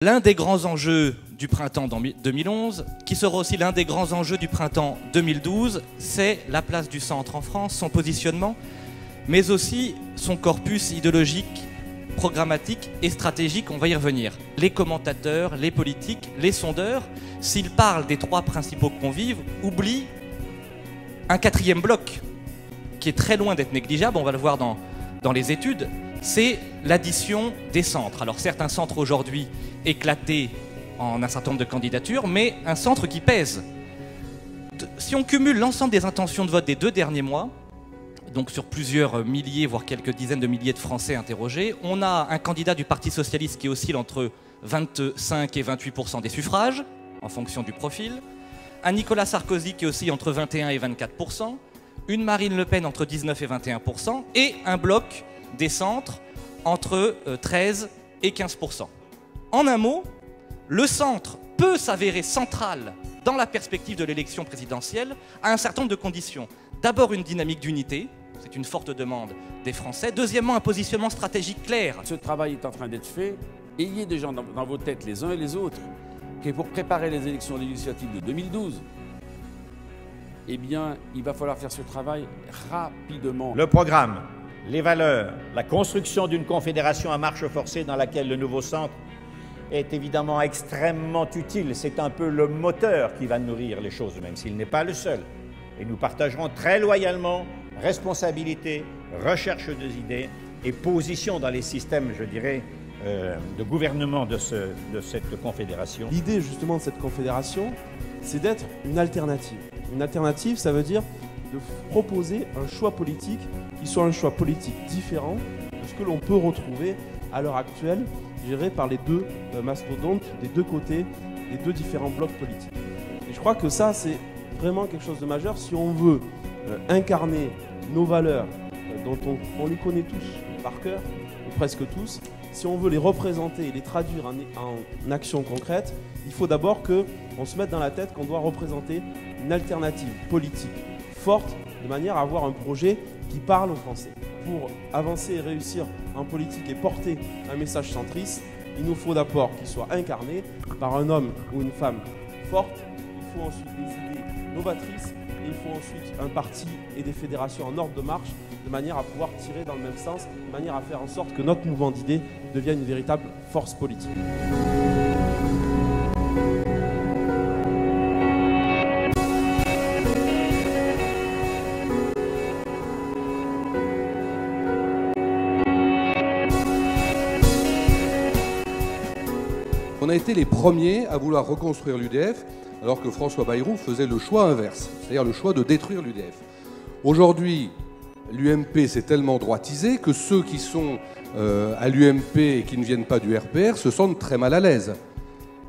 L'un des grands enjeux du printemps 2011, qui sera aussi l'un des grands enjeux du printemps 2012, c'est la place du centre en France, son positionnement, mais aussi son corpus idéologique, programmatique et stratégique, on va y revenir. Les commentateurs, les politiques, les sondeurs, s'ils parlent des trois principaux convives, oublient un quatrième bloc qui est très loin d'être négligeable, on va le voir dans les études, c'est l'addition des centres. Alors certains centres aujourd'hui éclatés en un certain nombre de candidatures, mais un centre qui pèse. Si on cumule l'ensemble des intentions de vote des 2 derniers mois, donc sur plusieurs milliers, voire quelques dizaines de milliers de Français interrogés, on a un candidat du Parti Socialiste qui oscille entre 25 et 28% des suffrages, en fonction du profil, un Nicolas Sarkozy qui oscille entre 21 et 24%, une Marine Le Pen entre 19 et 21%, et un bloc des centres entre 13 et 15%. En un mot, le centre peut s'avérer central dans la perspective de l'élection présidentielle à un certain nombre de conditions. D'abord, une dynamique d'unité, c'est une forte demande des Français. Deuxièmement, un positionnement stratégique clair. Ce travail est en train d'être fait. Ayez des gens dans vos têtes, les uns et les autres, qui pour préparer les élections législatives de 2012, eh bien, il va falloir faire ce travail rapidement. Le programme, les valeurs, la construction d'une confédération à marche forcée dans laquelle le nouveau centre est évidemment extrêmement utile. C'est un peu le moteur qui va nourrir les choses, même s'il n'est pas le seul. Et nous partagerons très loyalement responsabilité, recherche des idées et position dans les systèmes, je dirais, de gouvernement de cette confédération. L'idée justement de cette confédération, c'est d'être une alternative. Une alternative, ça veut dire de proposer un choix politique qui soit un choix politique différent de ce que l'on peut retrouver à l'heure actuelle, géré par les deux mastodontes des deux côtés, des deux différents blocs politiques. Et je crois que ça, c'est vraiment quelque chose de majeur si on veut incarner nos valeurs dont on les connaît tous par cœur, ou presque tous. Si on veut les représenter et les traduire en actions concrètes, il faut d'abord qu'on se mette dans la tête qu'on doit représenter une alternative politique forte de manière à avoir un projet qui parle aux Français. Pour avancer et réussir en politique et porter un message centriste, il nous faut d'abord qu'il soit incarné par un homme ou une femme forte. Il faut ensuite des idées novatrices et il faut ensuite un parti et des fédérations en ordre de marche de manière à pouvoir tirer dans le même sens, de manière à faire en sorte que notre mouvement d'idées devienne une véritable force politique. On a été les premiers à vouloir reconstruire l'UDF, alors que François Bayrou faisait le choix inverse, c'est-à-dire le choix de détruire l'UDF. Aujourd'hui, l'UMP s'est tellement droitisé que ceux qui sont à l'UMP et qui ne viennent pas du RPR se sentent très mal à l'aise.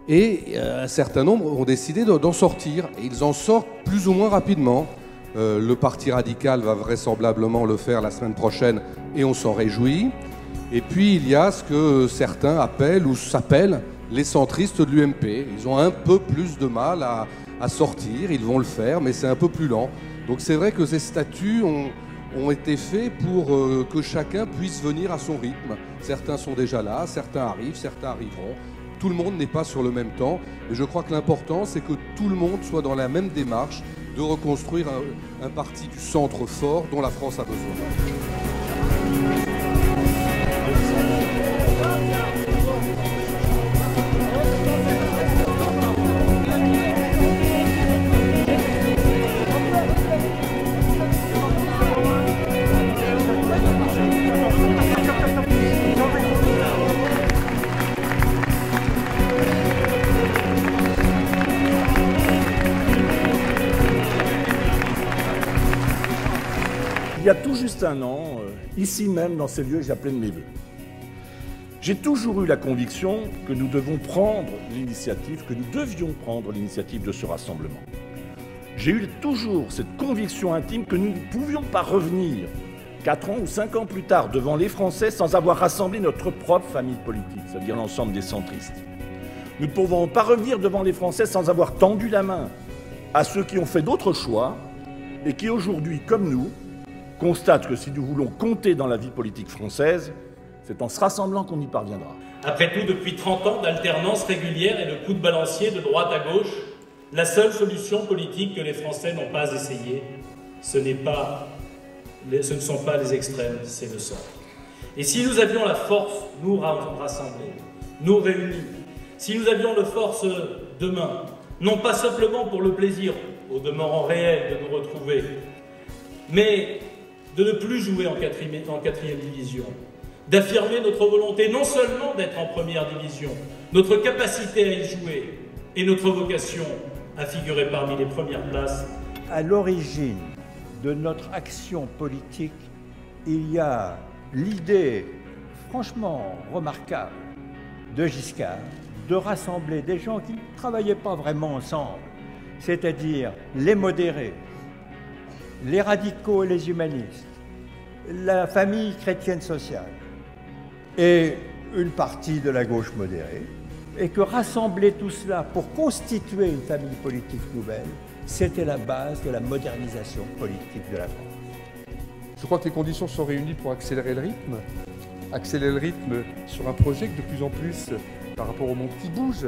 Et un certain nombre ont décidé d'en sortir, et ils en sortent plus ou moins rapidement. Le Parti radical va vraisemblablement le faire la semaine prochaine, et on s'en réjouit. Et puis il y a ce que certains appellent ou s'appellent les centristes de l'UMP. Ils ont un peu plus de mal à sortir, ils vont le faire, mais c'est un peu plus lent. Donc c'est vrai que ces statuts ont été faits pour que chacun puisse venir à son rythme. Certains sont déjà là, certains arrivent, certains arriveront. Tout le monde n'est pas sur le même temps. Et je crois que l'important, c'est que tout le monde soit dans la même démarche de reconstruire un parti du centre fort dont la France a besoin. Il y a tout juste un an, ici même, dans ces lieux, j'appelais de mes voeux. J'ai toujours eu la conviction que nous devions prendre l'initiative de ce rassemblement. J'ai eu toujours cette conviction intime que nous ne pouvions pas revenir 4 ans ou 5 ans plus tard devant les Français sans avoir rassemblé notre propre famille politique, c'est-à-dire l'ensemble des centristes. Nous ne pouvons pas revenir devant les Français sans avoir tendu la main à ceux qui ont fait d'autres choix et qui aujourd'hui, comme nous, constate que si nous voulons compter dans la vie politique française, C'est en se rassemblant qu'on y parviendra. Après tout, depuis 30 ans d'alternance régulière et de coups de balancier de droite à gauche, la seule solution politique que les Français n'ont pas essayée, ce ne sont pas les extrêmes, c'est le centre. Et si nous avions la force, nous rassembler, nous réunir, si nous avions la force demain, non pas simplement pour le plaisir, au demeurant réel, de nous retrouver, mais de ne plus jouer en quatrième division, d'affirmer notre volonté non seulement d'être en première division, notre capacité à y jouer et notre vocation à figurer parmi les premières places. À l'origine de notre action politique, il y a l'idée franchement remarquable de Giscard de rassembler des gens qui ne travaillaient pas vraiment ensemble, c'est-à-dire les modérés, les radicaux et les humanistes, la famille chrétienne sociale et une partie de la gauche modérée, et que rassembler tout cela pour constituer une famille politique nouvelle, c'était la base de la modernisation politique de la France. Je crois que les conditions sont réunies pour accélérer le rythme sur un projet que de plus en plus, par rapport au monde qui bouge,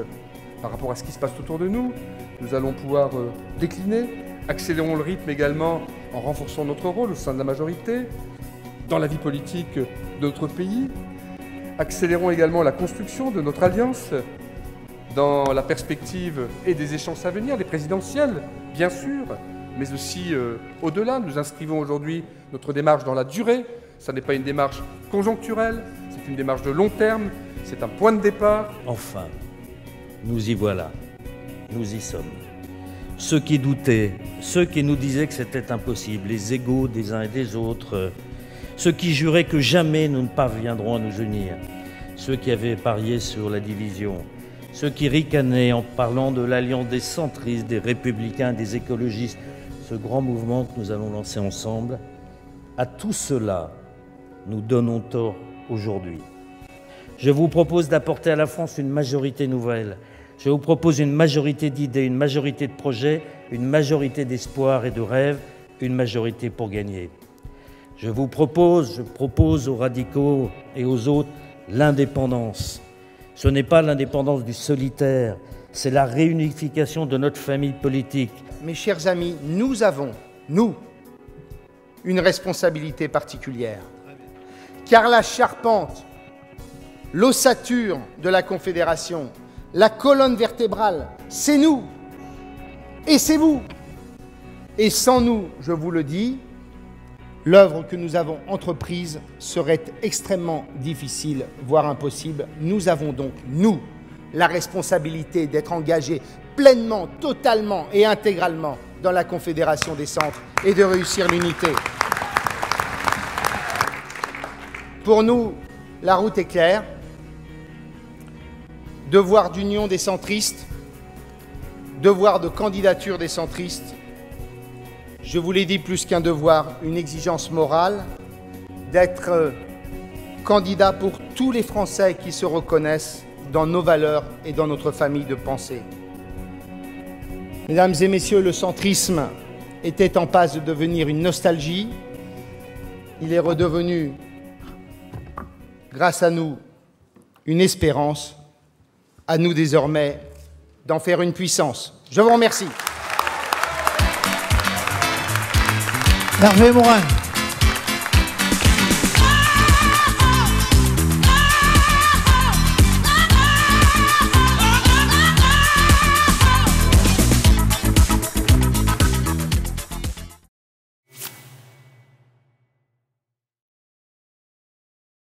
par rapport à ce qui se passe autour de nous, nous allons pouvoir décliner. Accélérons le rythme également en renforçant notre rôle au sein de la majorité, dans la vie politique de notre pays. Accélérons également la construction de notre alliance dans la perspective et des échéances à venir, les présidentielles, bien sûr, mais aussi au-delà. Nous inscrivons aujourd'hui notre démarche dans la durée. Ça n'est pas une démarche conjoncturelle, c'est une démarche de long terme, c'est un point de départ. Enfin, nous y voilà, nous y sommes. Ceux qui doutaient, ceux qui nous disaient que c'était impossible, les égos des uns et des autres, ceux qui juraient que jamais nous ne parviendrons à nous unir, ceux qui avaient parié sur la division, ceux qui ricanaient en parlant de l'alliance des centristes, des républicains, des écologistes, ce grand mouvement que nous allons lancer ensemble, à tout cela, nous donnons tort aujourd'hui. Je vous propose d'apporter à la France une majorité nouvelle. Je vous propose une majorité d'idées, une majorité de projets, une majorité d'espoirs et de rêves, une majorité pour gagner. Je propose aux radicaux et aux autres l'indépendance. Ce n'est pas l'indépendance du solitaire, c'est la réunification de notre famille politique. Mes chers amis, nous avons, nous, une responsabilité particulière. Car la charpente, l'ossature de la Confédération, la colonne vertébrale, c'est nous et c'est vous. Et sans nous, je vous le dis, l'œuvre que nous avons entreprise serait extrêmement difficile, voire impossible. Nous avons donc, nous, la responsabilité d'être engagés pleinement, totalement et intégralement dans la Confédération des centres et de réussir l'unité. Pour nous, la route est claire. Devoir d'union des centristes, devoir de candidature des centristes. Je vous l'ai dit, plus qu'un devoir, une exigence morale d'être candidat pour tous les Français qui se reconnaissent dans nos valeurs et dans notre famille de pensée. Mesdames et messieurs, le centrisme était en passe de devenir une nostalgie. Il est redevenu, grâce à nous, une espérance. À nous désormais d'en faire une puissance. Je vous remercie. Hervé Morin.